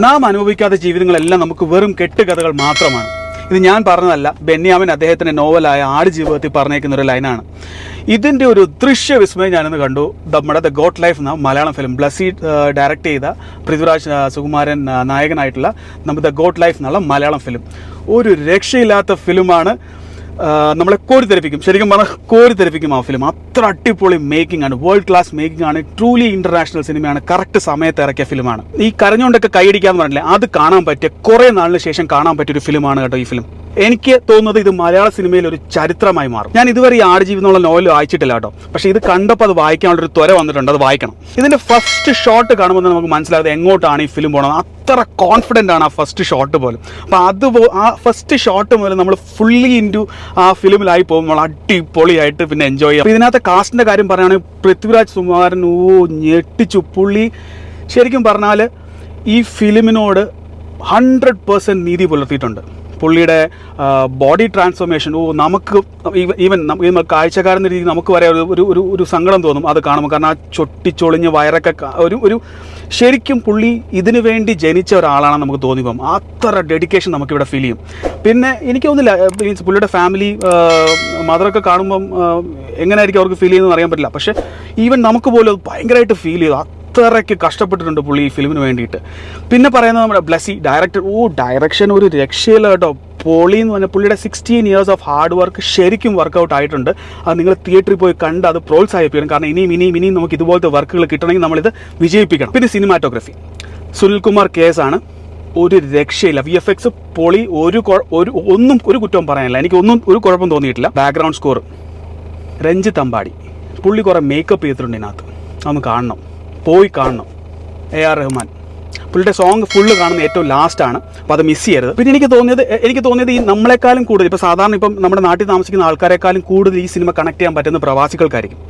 നാം അനുഭവിക്കാത്ത ജീവിതങ്ങളെല്ലാം നമുക്ക് വെറും കെട്ടുകഥകൾ മാത്രമാണ്. ഇത് ഞാൻ പറഞ്ഞതല്ല, ബെന്യാമിൻ അദ്ദേഹത്തിൻ്റെ നോവലായ ആടുജീവിതത്തിൽ പറഞ്ഞേക്കുന്ന ഒരു ലൈനാണ്. ഇതിൻ്റെ ഒരു ദൃശ്യവിസ്മയം ഞാനിന്ന് കണ്ടു. നമ്മുടെ ദ ഗോഡ് ലൈഫ് എന്ന മലയാളം ഫിലിം, ബ്ലസ്സി ഡയറക്റ്റ് ചെയ്ത പൃഥ്വിരാജ് സുകുമാരൻ നായകനായിട്ടുള്ള നമ്മുടെ ദ ഗോഡ് ലൈഫ് എന്നുള്ള മലയാളം ഫിലിം ഒരു രക്ഷയില്ലാത്ത ഫിലിമാണ്. നമ്മളെ കോരിത്തെരിപ്പിക്കും, ശരിക്കും പറഞ്ഞാൽ കോരിത്തെരിപ്പിക്കും ആ ഫിലിം. അത്ര അടിപൊളി മേക്കിംഗ് ആണ്, വേൾഡ് ക്ലാസ് മേക്കിംഗ് ആണ്, ട്രൂലി ഇന്റർനാഷണൽ സിനിമയാണ്, കറക്റ്റ് സമയത്ത് ഇറക്കിയ ഫിലിമാണ്. ഈ കരഞ്ഞുകൊണ്ടൊക്കെ കൈയടിക്കാന്ന് പറഞ്ഞില്ലേ, അത് കാണാൻ പറ്റിയ കുറേ നാളിന് ശേഷം കാണാൻ പറ്റിയ ഒരു ഫിലിമാണ് കേട്ടോ ഈ ഫിലിം. എനിക്ക് തോന്നുന്നത് ഇത് മലയാള സിനിമയിൽ ഒരു ചരിത്രമായി മാറും. ഞാൻ ഇതുവരെ ഈ ആടുജീവിതം എന്നുള്ള നോവൽ വായിച്ചിട്ടില്ല കേട്ടോ, പക്ഷേ ഇത് കണ്ടപ്പോൾ അത് വായിക്കാനുള്ളൊരു ത്വര വന്നിട്ടുണ്ട്, അത് വായിക്കണം. ഇതിൻ്റെ ഫസ്റ്റ് ഷോട്ട് കാണുമ്പോൾ നമുക്ക് മനസ്സിലാകുന്നത് എങ്ങോട്ടാണ് ഈ ഫിലിം പോകുന്നത്. അത്ര കോൺഫിഡൻ്റ് ആണ് ആ ഫസ്റ്റ് ഷോട്ട് പോലും. അപ്പോൾ ആ ഫസ്റ്റ് ഷോട്ട് മുതൽ നമ്മൾ ഫുള്ളി ഇൻറ്റു ആ ഫിലിമിലായി പോകുമ്പോൾ അടിപൊളിയായിട്ട് പിന്നെ എൻജോയ് ചെയ്യാം. ഇതിനകത്ത് കാസ്റ്റിൻ്റെ കാര്യം പറയുകയാണെങ്കിൽ പൃഥ്വിരാജ് സുകുമാരൻ ഞെട്ടിച്ചു. പുള്ളി ശരിക്കും പറഞ്ഞാൽ ഈ ഫിലിമിനോട് 100% നീതി പുലർത്തിയിട്ടുണ്ട്. പുള്ളിയുടെ ബോഡി ട്രാൻസ്ഫോർമേഷൻ നമുക്ക് ഈവൻ കാഴ്ചക്കാരെന്ന രീതിയിൽ നമുക്ക് വരെ ഒരു സങ്കടം തോന്നും അത് കാണുമ്പോൾ. കാരണം ആ ചൊട്ടിച്ചൊളിഞ്ഞ് വയറൊക്കെ ഒരു ശരിക്കും പുള്ളി ഇതിനു വേണ്ടി ജനിച്ച ഒരാളാണെന്ന് നമുക്ക് തോന്നിപ്പോകും. അത്ര ഡെഡിക്കേഷൻ നമുക്കിവിടെ ഫീൽ ചെയ്യും. പിന്നെ എനിക്ക് തോന്നുന്നില്ല മീൻസ് പുള്ളിയുടെ ഫാമിലി മദറൊക്കെ കാണുമ്പം എങ്ങനെയായിരിക്കും അവർക്ക് ഫീൽ ചെയ്യുന്നതെന്ന് അറിയാൻ പറ്റില്ല. പക്ഷേ ഈവൻ നമുക്ക് പോലും ഭയങ്കരമായിട്ട് ഫീൽ ചെയ്തു. അത്രയ്ക്ക് കഷ്ടപ്പെട്ടിട്ടുണ്ട് പുള്ളി ഈ ഫിലിമിന് വേണ്ടിയിട്ട്. പിന്നെ പറയുന്നത് നമ്മുടെ ബ്ലസ്സി ഡയറക്ഷൻ ഒരു രക്ഷയില്ല കേട്ടോ. പൊളി എന്ന് പറഞ്ഞാൽ പുള്ളിയുടെ 16 years ഓഫ് ഹാർഡ് വർക്ക് ശരിക്കും വർക്കൗട്ട് ആയിട്ടുണ്ട്. അത് നിങ്ങൾ തിയേറ്ററിൽ പോയി കണ്ട് അത് പ്രോത്സാഹിപ്പിക്കണം. കാരണം ഇനിയും നമുക്ക് ഇതുപോലത്തെ വർക്കുകൾ കിട്ടണമെങ്കിൽ നമ്മളിത് വിജയിപ്പിക്കണം. പിന്നെ സിനിമാറ്റോഗ്രഫി സുനിൽകുമാർ കേസ് ആണ്, ഒരു രക്ഷയില്ല. VFX പൊളി, ഒരു കുറ്റവും പറയാനില്ല. എനിക്ക് ഒരു കുഴപ്പം തോന്നിയിട്ടില്ല. ബാക്ക്ഗ്രൗണ്ട് സ്കോർ രഞ്ജിത്ത് അമ്പാടി, പുള്ളി കുറേ മേക്കപ്പ് ചെയ്തിട്ടുണ്ട് ഇതിനകത്ത്, അതൊന്ന് കാണണം, പോയി കാണണം. AR റഹ്മാൻ, പുള്ളിയുടെ സോങ് ഫുള്ള് കാണുന്നത് ഏറ്റവും ലാസ്റ്റാണ്, അപ്പോൾ അത് മിസ് ചെയ്യരുത്. പിന്നെ എനിക്ക് തോന്നിയത് ഈ നമ്മളെക്കാളും കൂടുതൽ ഇപ്പോൾ സാധാരണ ഇപ്പം നമ്മുടെ നാട്ടിൽ താമസിക്കുന്ന ആൾക്കാരെക്കാളും കൂടുതൽ ഈ സിനിമ കണക്ട് ചെയ്യാൻ പറ്റുന്ന പ്രവാസികൾക്കായിരിക്കും.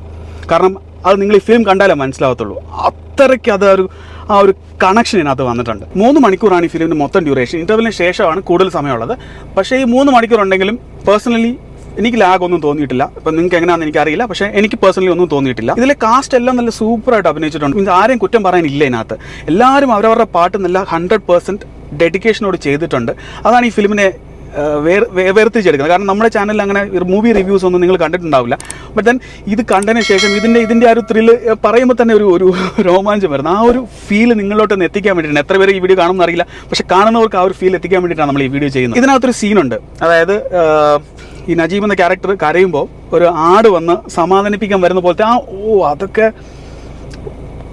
കാരണം അത് നിങ്ങൾ ഈ ഫിലിം കണ്ടാലേ മനസ്സിലാവത്തുള്ളൂ. അത്രയ്ക്ക് ആ ഒരു കണക്ഷൻ ഇതിനകത്ത് വന്നിട്ടുണ്ട്. 3 മണിക്കൂറാണ് ഈ ഫിലിമിൻ്റെ മൊത്തം ഡ്യൂറേഷൻ. ഇൻ്റർവെല്ലിന് ശേഷമാണ് കൂടുതൽ സമയമുള്ളത്. പക്ഷേ ഈ 3 മണിക്കൂർ ഉണ്ടെങ്കിലും പേഴ്സണലി എനിക്ക് ലാഗ് ഒന്നും തോന്നിയിട്ടില്ല. ഇപ്പം നിങ്ങൾക്ക് എങ്ങനെയാണെന്ന് എനിക്കറിയില്ല, പക്ഷേ എനിക്ക് പേഴ്സണലി ഒന്നും തോന്നിയിട്ടില്ല. ഇതിലെ കാസ്റ്റ് എല്ലാം നല്ല സൂപ്പറായിട്ട് അഭിനയിച്ചിട്ടുണ്ട്. മീൻസ് ആരെയും കുറ്റം പറയാനില്ല ഇതിനകത്ത്. എല്ലാവരും അവരവരുടെ പാട്ട് നല്ല 100% ഡെഡിക്കേഷനോട് ചെയ്തിട്ടുണ്ട്. അതാണ് ഈ ഫിലിമിനെ വേർതിരിച്ചെടുക്കുന്നത്. കാരണം നമ്മുടെ ചാനലിൽ അങ്ങനെ മൂവി റിവ്യൂസ് ഒന്നും നിങ്ങൾ കണ്ടിട്ടുണ്ടാവില്ല. ബട്ട് ദെൻ ഇത് കണ്ടതിന് ശേഷം ഇതിൻ്റെ ആ ഒരു ത്രില്ല് പറയുമ്പോൾ തന്നെ ഒരു രോമാഞ്ചം വരുന്നത്. ആ ഒരു ഫീൽ നിങ്ങളിലോട്ട് എത്തിക്കാൻ വേണ്ടിയിട്ടാണ്. എത്ര പേര് ഈ വീഡിയോ കാണുമെന്ന് അറിയില്ല, പക്ഷേ കാണുന്നവർക്ക് ആ ഒരു ഫീൽ എത്തിക്കാൻ വേണ്ടിയിട്ടാണ് നമ്മൾ ഈ വീഡിയോ ചെയ്യുന്നത്. ഇതിനകത്തൊരു സീനുണ്ട്, അതായത് ഈ നജീബ് എന്ന ക്യാരക്ടർ കരയുമ്പോൾ ഒരു ആട് വന്ന് സമാധാനിപ്പിക്കാൻ വരുന്ന പോലത്തെ അതൊക്കെ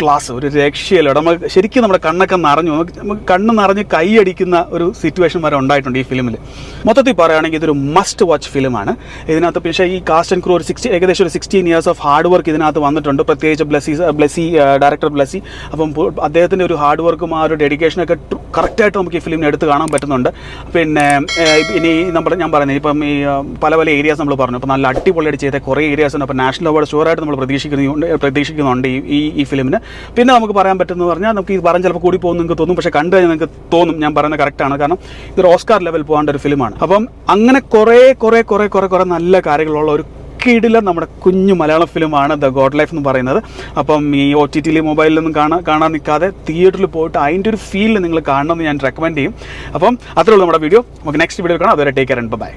ക്ലാസ്, ഒരു രക്ഷയില്ല. നമുക്ക് ശരിക്കും നമ്മുടെ കണ്ണൊക്കെ നിറഞ്ഞു, നമുക്ക് കണ്ണ് നിറഞ്ഞ് കൈയടിക്കുന്ന ഒരു സിറ്റുവേഷൻ വരെ ഉണ്ടായിട്ടുണ്ട് ഈ ഫിലിമിൽ. മൊത്തത്തിൽ പറയുകയാണെങ്കിൽ ഇതൊരു മസ്റ്റ് വാച്ച് ഫിലിമാണ്. ഇതിനകത്ത് പക്ഷേ ഈ കാസ്റ്റ് ആൻഡ് ക്രൂ ഏകദേശം ഒരു 16 years ഓഫ് ഹാർഡ് വർക്ക് ഇതിനകത്ത് വന്നിട്ടുണ്ട്. പ്രത്യേകിച്ച് ബ്ലസ്സി ഡയറക്ടർ ബ്ലസ്സി. അപ്പം അദ്ദേഹത്തിൻ്റെ ഒരു ഹാർഡ് വർക്കും ആ ഒരു ഡെഡിക്കേഷനൊക്കെ കറക്റ്റായിട്ട് നമുക്ക് ഈ ഫിലിമിന് എടുത്ത് കാണാൻ പറ്റുന്നുണ്ട്. പിന്നെ ഇനി ഞാൻ പറയുന്നത് ഇപ്പം ഈ പല ഏരിയാസ് നമ്മൾ പറഞ്ഞു. അപ്പോൾ നല്ല അടിപൊളിയായിട്ട് ചെയ്ത കുറേ ഏരിയാസ് ഉണ്ട്. അപ്പോൾ നാഷണൽ അവാർഡ് ഷുവറായിട്ട് നമ്മൾ പ്രതീക്ഷിക്കുന്നുണ്ട് ഈ ഫിലിമിന്. പിന്നെ നമുക്ക് പറയാൻ പറ്റുന്നത് പറഞ്ഞാൽ നമുക്ക് ഈ പറഞ്ഞ് ചിലപ്പോൾ കൂടി പോകുന്നു നിങ്ങൾക്ക് തോന്നും, പക്ഷേ കണ്ടു കഴിഞ്ഞാൽ നിങ്ങൾക്ക് തോന്നും ഞാൻ പറയുന്നത് കറക്റ്റാണ്. കാരണം ഇതൊരു ഓസ്കാർ ലെവൽ പോകേണ്ട ഒരു ഫിലിമാണ്. അപ്പം അങ്ങനെ കുറേ നല്ല കാര്യങ്ങളുള്ള ഒരു കിടിലം നമ്മുടെ കുഞ്ഞു മലയാളം ഫിലിമാണ് ദ ഗോഡ് ലൈഫ് എന്ന് പറയുന്നത്. അപ്പം ഈ OTT മൊബൈലിലൊന്നും കാണാൻ നിൽക്കാതെ തിയേറ്ററിൽ പോയിട്ട് അതിൻ്റെ ഒരു ഫീൽ നിങ്ങൾ കാണണമെന്ന് ഞാൻ റെക്കമെൻഡ് ചെയ്യും. അപ്പം അത്രേ ഉള്ളൂ നമ്മുടെ വീഡിയോ. നമുക്ക് നെക്സ്റ്റ് വീഡിയോ കാണാം. അതുവരെ ടേക്ക് കെയർ ആൻഡ് ബൈ.